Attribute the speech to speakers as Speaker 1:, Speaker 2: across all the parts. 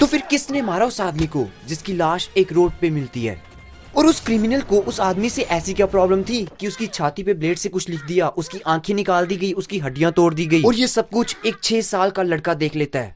Speaker 1: तो फिर किसने मारा उस आदमी को जिसकी लाश एक रोड पे मिलती है? और उस क्रिमिनल को उस आदमी से ऐसी क्या प्रॉब्लम थी कि उसकी छाती पे ब्लेड से कुछ लिख दिया, उसकी आंखें निकाल दी गई, उसकी हड्डियां तोड़ दी गई, और ये सब कुछ एक 6 साल का लड़का देख लेता है।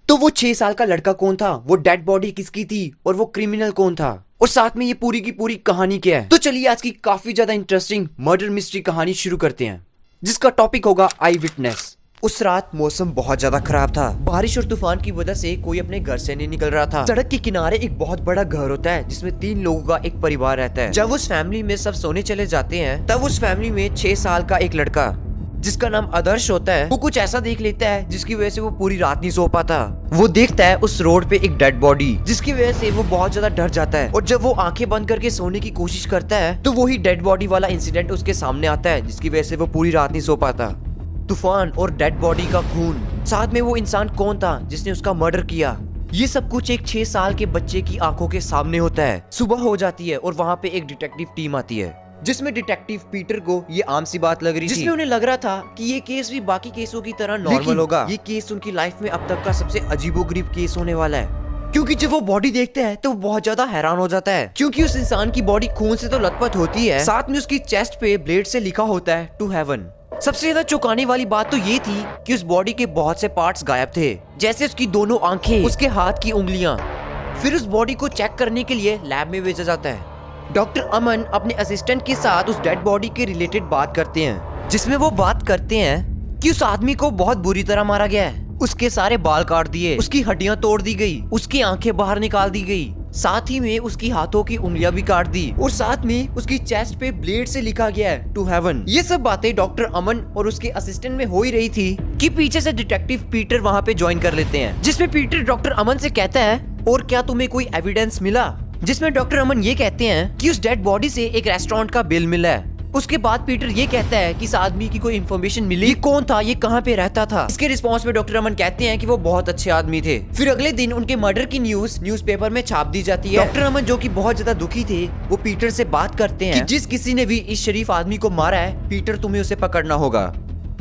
Speaker 1: तो वो 6 साल का लड़का कौन था, वो डेड बॉडी किसकी थी, और वो क्रिमिनल कौन था, और साथ में ये पूरी की पूरी कहानी क्या है? तो चलिए आज की काफी ज्यादा इंटरेस्टिंग मर्डर मिस्ट्री कहानी शुरू करते हैं, जिसका टॉपिक होगा आई विटनेस। उस रात मौसम बहुत ज्यादा खराब था। बारिश और तूफान की वजह से कोई अपने घर से नहीं निकल रहा था। सड़क के किनारे एक बहुत बड़ा घर होता है जिसमें 3 लोगों का एक परिवार रहता है। जब उस फैमिली में सब सोने चले जाते हैं तब उस फैमिली में 6 साल का एक लड़का जिसका नाम आदर्श होता है, वो कुछ ऐसा देख लेता है जिसकी वजह से वो पूरी रात नहीं सो पाता। वो देखता है उस रोड पे एक डेड बॉडी, जिसकी वजह से वो बहुत ज्यादा डर जाता है, और जब वो आंखें बंद करके सोने की कोशिश करता है तो वही डेड बॉडी वाला इंसिडेंट उसके सामने आता है, जिसकी वजह से वो पूरी रात नहीं सो पाता। तूफान और डेड बॉडी का खून, साथ में वो इंसान कौन था जिसने उसका मर्डर किया, ये सब कुछ एक 6 साल के बच्चे की आंखों के सामने होता है। सुबह हो जाती है और वहाँ पे एक डिटेक्टिव टीम आती है, जिसमें डिटेक्टिव पीटर को ये आम सी बात लग रही थी, जिसमें उन्हें लग रहा था कि ये केस भी बाकी केसों की तरह नॉर्मल होगा। ये केस उनकी लाइफ में अब तक का सबसे अजीबोगरीब केस होने वाला है, क्योंकि जब वो बॉडी देखते हैं तो वो बहुत ज्यादा हैरान हो जाता है, क्योंकि उस इंसान की बॉडी खून से तो लथपथ होती है, साथ में उसकी चेस्ट पे ब्लेड से लिखा होता है टू हेवन। सबसे ज्यादा चौंकाने वाली बात तो ये थी कि उस बॉडी के बहुत से पार्ट्स गायब थे, जैसे उसकी दोनों आंखें, उसके हाथ की उंगलियां। फिर उस बॉडी को चेक करने के लिए लैब में भेजा जाता है। डॉक्टर अमन अपने असिस्टेंट के साथ उस डेड बॉडी के रिलेटेड बात करते हैं, जिसमें वो बात करते हैं कि उस आदमी को बहुत बुरी तरह मारा गया है। उसके सारे बाल काट दिए, उसकी हड्डियां तोड़ दी गई, उसकी आंखें बाहर निकाल दी गई, साथ ही में उसकी हाथों की उंगलियां भी काट दी, और साथ में उसकी चेस्ट पे ब्लेड से लिखा गया है टू हेवन। ये सब बातें डॉक्टर अमन और उसके असिस्टेंट में हो ही रही थी कि पीछे से डिटेक्टिव पीटर वहाँ पे ज्वाइन कर लेते हैं, जिसमें पीटर डॉक्टर अमन से कहता है, और क्या तुम्हें कोई एविडेंस मिला? जिसमें डॉक्टर अमन ये कहते हैं कि उस डेड बॉडी से एक रेस्टोरेंट का बिल मिला है। उसके बाद पीटर ये कहता है कि इस आदमी की कोई इन्फॉर्मेशन मिली, ये कौन था, ये कहाँ पे रहता था? इसके रिस्पॉन्स में डॉक्टर अमन कहते हैं कि वो बहुत अच्छे आदमी थे। फिर अगले दिन उनके मर्डर की न्यूज़पेपर में छाप दी जाती है। डॉक्टर अमन, जो कि बहुत ज्यादा दुखी थे, वो पीटर से बात करते हैं कि जिस किसी ने भी इस शरीफ आदमी को मारा है, पीटर तुम्हें उसे पकड़ना होगा।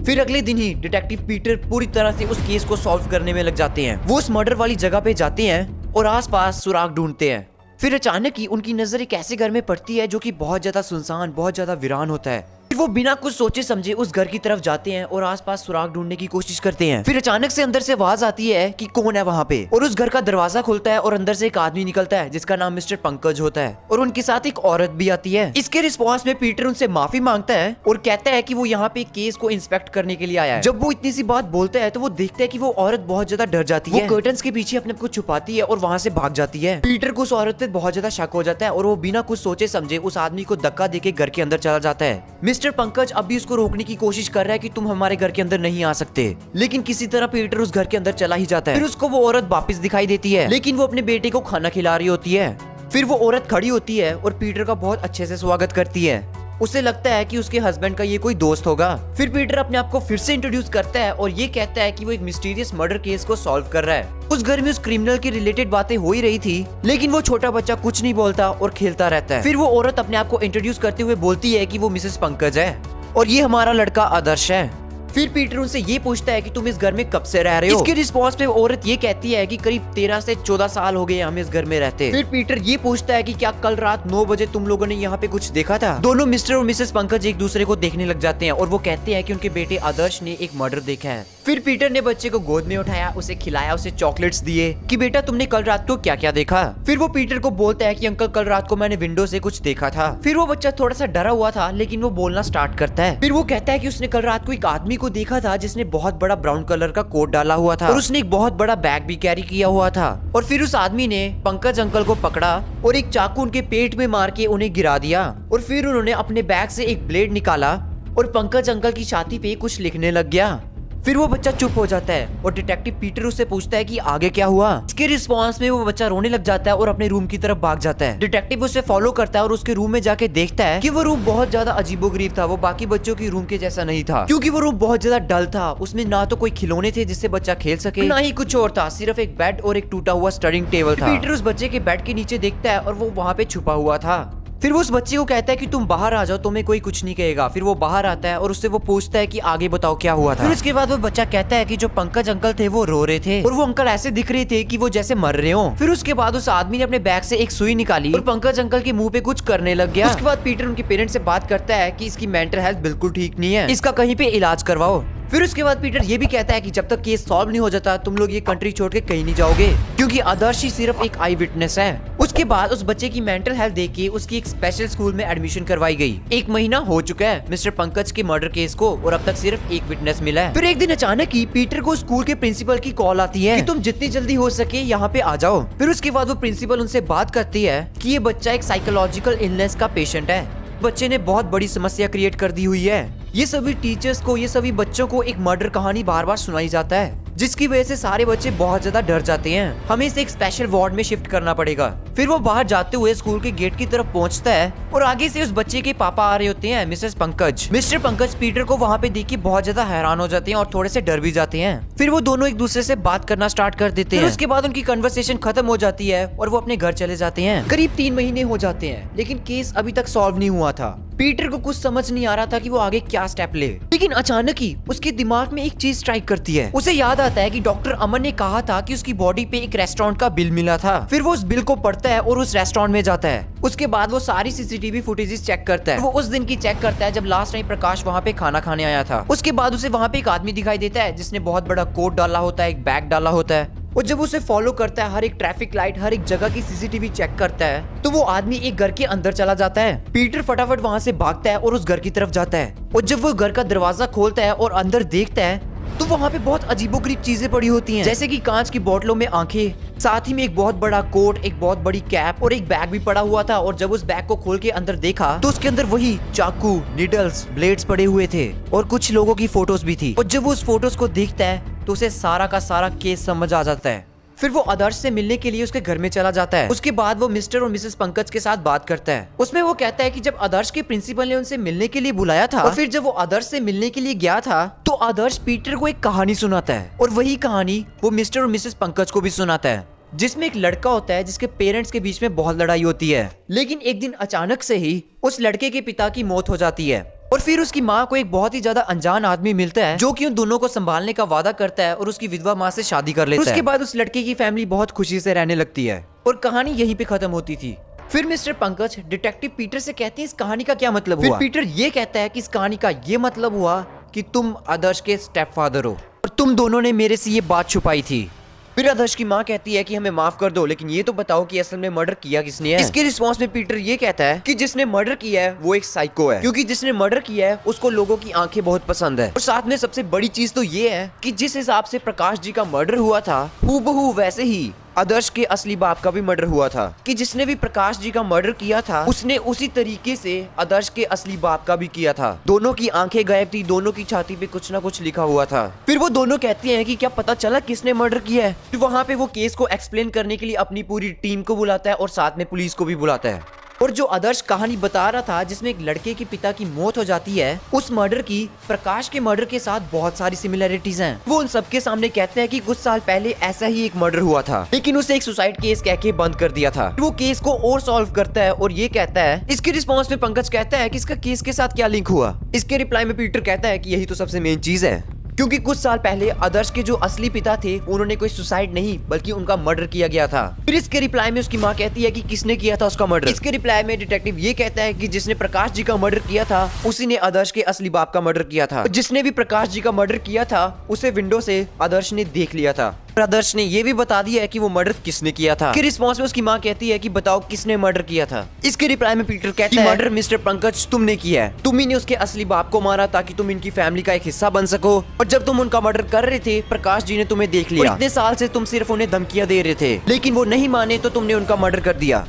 Speaker 1: फिर अगले दिन ही डिटेक्टिव पीटर पूरी तरह से उस केस को सॉल्व करने में लग जाते हैं। वो उस मर्डर वाली जगह पे जाते हैं और आसपास सुराग ढूंढते हैं। फिर अचानक ही उनकी नजर एक ऐसे घर में पड़ती है जो कि बहुत ज्यादा सुनसान, बहुत ज्यादा वीरान होता है। फिर वो बिना कुछ सोचे समझे उस घर की तरफ जाते हैं और आसपास सुराग ढूंढने की कोशिश करते हैं। फिर अचानक से अंदर से आवाज आती है कि कौन है वहाँ पे, और उस घर का दरवाजा खुलता है और अंदर से एक आदमी निकलता है जिसका नाम मिस्टर पंकज होता है, और उनके साथ एक औरत भी आती है। इसके रिस्पॉन्स में पीटर उनसे माफी मांगता है और कहता है कि वो यहाँ पे केस को इंस्पेक्ट करने के लिए आया है। जब वो इतनी सी बात बोलता है तो वो देखता है कि वो औरत बहुत ज्यादा डर जाती है, वो कर्टन्स के पीछे अपने को छुपाती है और वहाँ से भाग जाती है। पीटर को उस औरत पे बहुत ज्यादा शक हो जाता है और वो बिना कुछ सोचे समझे उस आदमी को धक्का देके घर के अंदर चला जाता है। मिस्टर पंकज अभी उसको रोकने की कोशिश कर रहा है कि तुम हमारे घर के अंदर नहीं आ सकते, लेकिन किसी तरह पीटर उस घर के अंदर चला ही जाता है। फिर उसको वो औरत वापस दिखाई देती है, लेकिन वो अपने बेटे को खाना खिला रही होती है। फिर वो औरत खड़ी होती है और पीटर का बहुत अच्छे से स्वागत करती है। उसे लगता है कि उसके हस्बैंड का ये कोई दोस्त होगा। फिर पीटर अपने आप को फिर से इंट्रोड्यूस करता है और ये कहता है कि वो एक मिस्टीरियस मर्डर केस को सॉल्व कर रहा है। उस घर में उस क्रिमिनल की रिलेटेड बातें हो ही रही थी, लेकिन वो छोटा बच्चा कुछ नहीं बोलता और खेलता रहता है। फिर वो औरत अपने आप को इंट्रोड्यूस करते हुए बोलती है कि वो मिसेस पंकज है और ये हमारा लड़का आदर्श है। फिर पीटर उनसे ये पूछता है कि तुम इस घर में कब से रह रहे हो? इसके रिस्पॉन्स पे औरत ये कहती है कि करीब 13 से 14 साल हो गए हमें इस घर में रहते। फिर पीटर ये पूछता है कि क्या कल रात 9 बजे तुम लोगों ने यहाँ पे कुछ देखा था? दोनों मिस्टर और मिसेस पंकज एक दूसरे को देखने लग जाते हैं और वो कहते हैं कि उनके बेटे आदर्श ने एक मर्डर देखा है। फिर पीटर ने बच्चे को गोद में उठाया, उसे खिलाया, उसे चॉकलेट्स दिए कि बेटा तुमने कल रात को क्या क्या देखा? फिर वो पीटर को बोलता है कि अंकल कल रात को मैंने विंडो से कुछ देखा था। फिर वो बच्चा थोड़ा सा डरा हुआ था, लेकिन वो बोलना स्टार्ट करता है। फिर वो कहता है कि उसने कल रात को एक आदमी को देखा था जिसने बहुत बड़ा ब्राउन कलर का कोट डाला हुआ था और उसने एक बहुत बड़ा बैग भी कैरी किया हुआ था। और फिर उस आदमी ने पंकज अंकल को पकड़ा और एक चाकू उनके पेट में मार के उन्हें गिरा दिया, और फिर उन्होंने अपने बैग से एक ब्लेड निकाला और पंकज अंकल की छाती पे कुछ लिखने लग गया। फिर वो बच्चा चुप हो जाता है और डिटेक्टिव पीटर उससे पूछता है कि आगे क्या हुआ। इसके रिस्पॉन्स में वो बच्चा रोने लग जाता है और अपने रूम की तरफ भाग जाता है। डिटेक्टिव उसे फॉलो करता है और उसके रूम में जाके देखता है कि वो रूम बहुत ज्यादा अजीबोगरीब था। वो बाकी बच्चों की रूम के जैसा नहीं था, क्योंकि वो रूम बहुत ज्यादा डल था। उसमें ना तो कोई खिलौने थे जिससे बच्चा खेल सके, ना ही कुछ और था, सिर्फ एक बेड और एक टूटा हुआ स्टडिंग टेबल था। पीटर उस बच्चे के बेड के नीचे देखता है और वो वहाँ पे छुपा हुआ था। फिर वो उस बच्चे को कहता है कि तुम बाहर आ जाओ, तुम्हें कोई कुछ नहीं कहेगा। फिर वो बाहर आता है और उससे वो पूछता है कि आगे बताओ क्या हुआ था। फिर उसके बाद वो बच्चा कहता है कि जो पंकज अंकल थे वो रो रहे थे और वो अंकल ऐसे दिख रहे थे कि वो जैसे मर रहे हो। फिर उसके बाद उस आदमी ने अपने बैग से एक सुई निकाली और पंकज अंकल के मुंह पे कुछ करने लग गया। उसके बाद पीटर उनके पेरेंट्स से बात करता है कि इसकी मेंटल हेल्थ बिल्कुल ठीक नहीं है, इसका कहीं पे इलाज करवाओ। फिर उसके बाद पीटर ये भी कहता है कि जब तक केस सॉल्व नहीं हो जाता तुम लोग ये कंट्री छोड़ के कहीं नहीं जाओगे, क्योंकि आदर्श ही सिर्फ एक आई विटनेस है। उसके बाद उस बच्चे की मेंटल हेल्थ देख के उसकी एक स्पेशल स्कूल में एडमिशन करवाई गई। 1 महीना हो चुका है मिस्टर पंकज के मर्डर केस को और अब तक सिर्फ एक विटनेस मिला है। फिर एक दिन अचानक ही पीटर को स्कूल के प्रिंसिपल की कॉल आती है कि तुम जितनी जल्दी हो सके यहाँ पे आ जाओ। फिर उसके बाद वो प्रिंसिपल उनसे बात करती है कि ये बच्चा एक साइकोलॉजिकल इलनेस का पेशेंट है। बच्चे ने बहुत बड़ी समस्या क्रिएट कर दी हुई है। ये सभी टीचर्स को, ये सभी बच्चों को एक मर्डर कहानी बार बार सुनाई जाता है, जिसकी वजह से सारे बच्चे बहुत ज्यादा डर जाते हैं। हमें इसे एक स्पेशल वार्ड में शिफ्ट करना पड़ेगा। फिर वो बाहर जाते हुए स्कूल के गेट की तरफ पहुंचता है और आगे से उस बच्चे के पापा आ रहे होते हैं, Mrs Pankaj. Mister Pankaj Peter को वहाँ पे देख के बहुत ज्यादा हैरान हो जाते हैं और थोड़े से डर भी जाते हैं। फिर वो दोनों एक दूसरे से बात करना स्टार्ट कर देते हैं। उसके बाद उनकी कन्वर्सेशन खत्म हो जाती है और वो अपने घर चले जाते हैं। करीब 3 महीने हो जाते हैं लेकिन केस अभी तक सॉल्व नहीं हुआ था। पीटर को कुछ समझ नहीं आ रहा था कि वो आगे क्या स्टेप ले, लेकिन अचानक ही उसके दिमाग में एक चीज स्ट्राइक करती है। उसे याद आता है कि डॉक्टर अमन ने कहा था कि उसकी बॉडी पे एक रेस्टोरेंट का बिल मिला था। फिर वो उस बिल को पढ़ता है और उस रेस्टोरेंट में जाता है। उसके बाद वो सारी सीसीटीवी फुटेजेस चेक करता है। वो उस दिन की चेक करता है जब लास्ट टाइम प्रकाश वहाँ पे खाना खाने आया था। उसके बाद उसे वहाँ पे एक आदमी दिखाई देता है जिसने बहुत बड़ा कोट डाला होता है, एक बैग डाला होता है, और जब उसे फॉलो करता है, हर एक ट्रैफिक लाइट, हर एक जगह की सीसीटीवी चेक करता है, तो वो आदमी एक घर के अंदर चला जाता है। पीटर फटाफट वहाँ से भागता है और उस घर की तरफ जाता है और जब वो घर का दरवाजा खोलता है और अंदर देखता है तो वहाँ पे बहुत अजीबोगरीब चीजें पड़ी होती हैं, जैसे कि कांच की बोतलों में आंखें, साथ ही में एक बहुत बड़ा कोट, एक बहुत बड़ी कैप और एक बैग भी पड़ा हुआ था। और जब उस बैग को खोल के अंदर देखा तो उसके अंदर वही चाकू, नीडल्स, ब्लेड्स पड़े हुए थे और कुछ लोगों की फोटोज भी थी। और जब वो उस फोटोज को देखता है तो उसे सारा का सारा केस समझ आ जाता है। फिर वो आदर्श से मिलने के लिए उसके घर में चला जाता है। उसके बाद वो मिस्टर और मिसेस पंकज के साथ बात करता है। उसमें वो कहता है कि जब आदर्श के प्रिंसिपल ने उनसे मिलने के लिए बुलाया था और फिर जब वो आदर्श से मिलने के लिए गया था तो आदर्श पीटर को एक कहानी सुनाता है और वही कहानी वो मिस्टर और मिसेस पंकज को भी सुनाता है, जिसमें एक लड़का होता है जिसके पेरेंट्स के बीच में बहुत लड़ाई होती है। लेकिन एक दिन अचानक से ही उस लड़के के पिता की मौत हो जाती है और फिर उसकी माँ को एक बहुत ही ज्यादा अनजान आदमी मिलता है जो कि उन दोनों को संभालने का वादा करता है और उसकी विधवा माँ से शादी कर लेता है। उसके बाद उस लड़के की फैमिली बहुत खुशी से रहने लगती है और कहानी यहीं पे खत्म होती थी। फिर मिस्टर पंकज डिटेक्टिव पीटर से कहते हैं इस कहानी का क्या मतलब हुआ। फिर पीटर ये कहता है कि इस कहानी का ये मतलब हुआ कि तुम आदर्श के स्टेप फादर हो और तुम दोनों ने मेरे से ये बात छुपाई थी। फिर आदर्श की माँ कहती है कि हमें माफ कर दो, लेकिन ये तो बताओ कि असल में मर्डर किया किसने है। इसके रिस्पॉन्स में पीटर ये कहता है कि जिसने मर्डर किया है वो एक साइको है, क्योंकि जिसने मर्डर किया है उसको लोगों की आंखें बहुत पसंद है। और साथ में सबसे बड़ी चीज तो ये है कि जिस हिसाब से प्रकाश जी का मर्डर हुआ था हूबहू वैसे ही आदर्श के असली बाप का भी मर्डर हुआ था, कि जिसने भी प्रकाश जी का मर्डर किया था उसने उसी तरीके से आदर्श के असली बाप का भी किया था। दोनों की आंखें गायब थी, दोनों की छाती पे कुछ ना कुछ लिखा हुआ था। फिर वो दोनों कहते हैं कि क्या पता चला किसने मर्डर किया है। फिर वहाँ पे वो केस को एक्सप्लेन करने के लिए अपनी पूरी टीम को बुलाता है और साथ में पुलिस को भी बुलाता है। और जो आदर्श कहानी बता रहा था जिसमें एक लड़के के पिता की मौत हो जाती है, उस मर्डर की प्रकाश के मर्डर के साथ बहुत सारी सिमिलरिटीज हैं। वो उन सबके सामने कहते हैं कि कुछ साल पहले ऐसा ही एक मर्डर हुआ था, लेकिन उसे एक सुसाइड केस कह के बंद कर दिया था। वो केस को और सॉल्व करता है और ये कहता है, इसके रिस्पॉन्स में पंकज कहता है कि इसका केस के साथ क्या लिंक हुआ। इसके रिप्लाई में पीटर कहता है कि यही तो सबसे मेन चीज है, क्योंकि कुछ साल पहले आदर्श के जो असली पिता थे उन्होंने कोई सुसाइड नहीं बल्कि उनका मर्डर किया गया था। फिर इसके रिप्लाई में उसकी माँ कहती है कि किसने किया था उसका मर्डर। इसके रिप्लाई में डिटेक्टिव ये कहता है कि जिसने प्रकाश जी का मर्डर किया था उसी ने आदर्श के असली बाप का मर्डर किया था। जिसने भी प्रकाश जी का मर्डर किया था उसे विंडो से आदर्श ने देख लिया था। आदर्श ने ये भी बता दिया है कि वो मर्डर किसने किया था। फिर रिस्पॉन्स में उसकी माँ कहती है कि बताओ किसने मर्डर किया था। इसके रिप्लाई में पीटर कहता है मर्डर मिस्टर पंकज तुमने किया है, तुम ही ने उसके असली बाप को मारा ताकि तुम इनकी फैमिली का एक हिस्सा बन सको। और जब तुम उनका मर्डर कर रहे थे प्रकाश जी ने तुम्हें देख लिया। इतने साल से तुम सिर्फ उन्हें धमकियां दे रहे थे, लेकिन वो नहीं माने तो तुमने उनका मर्डर कर दिया।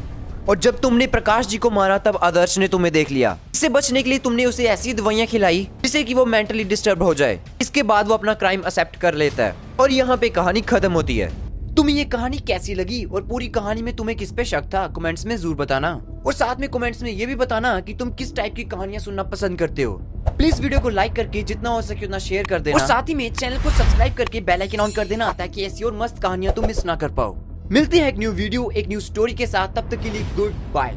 Speaker 1: और जब तुमने प्रकाश जी को मारा तब आदर्श ने तुम्हें देख लिया। इससे बचने के लिए तुमने उसे ऐसी दवाइयां खिलाई जिससे कि वो मेंटली डिस्टर्ब हो जाए। इसके बाद वो अपना क्राइम एक्सेप्ट कर लेता है और यहाँ पे कहानी खत्म होती है। तुम्हें ये कहानी कैसी लगी और पूरी कहानी में तुम्हें किस पे शक था, कमेंट्स में जरूर बताना। और साथ में कमेंट्स में ये भी बताना कि तुम किस टाइप की कहानियां सुनना पसंद करते हो। प्लीज वीडियो को लाइक करके जितना हो सके उतना शेयर कर देना और साथ ही में चैनल को सब्सक्राइब करके बेल आइकन ऑन कर देना ताकि ऐसी और मस्त कहानियां तुम मिस ना कर पाओ। मिलते हैं एक न्यू वीडियो, एक न्यू स्टोरी के साथ, तब तक के लिए गुड बाय।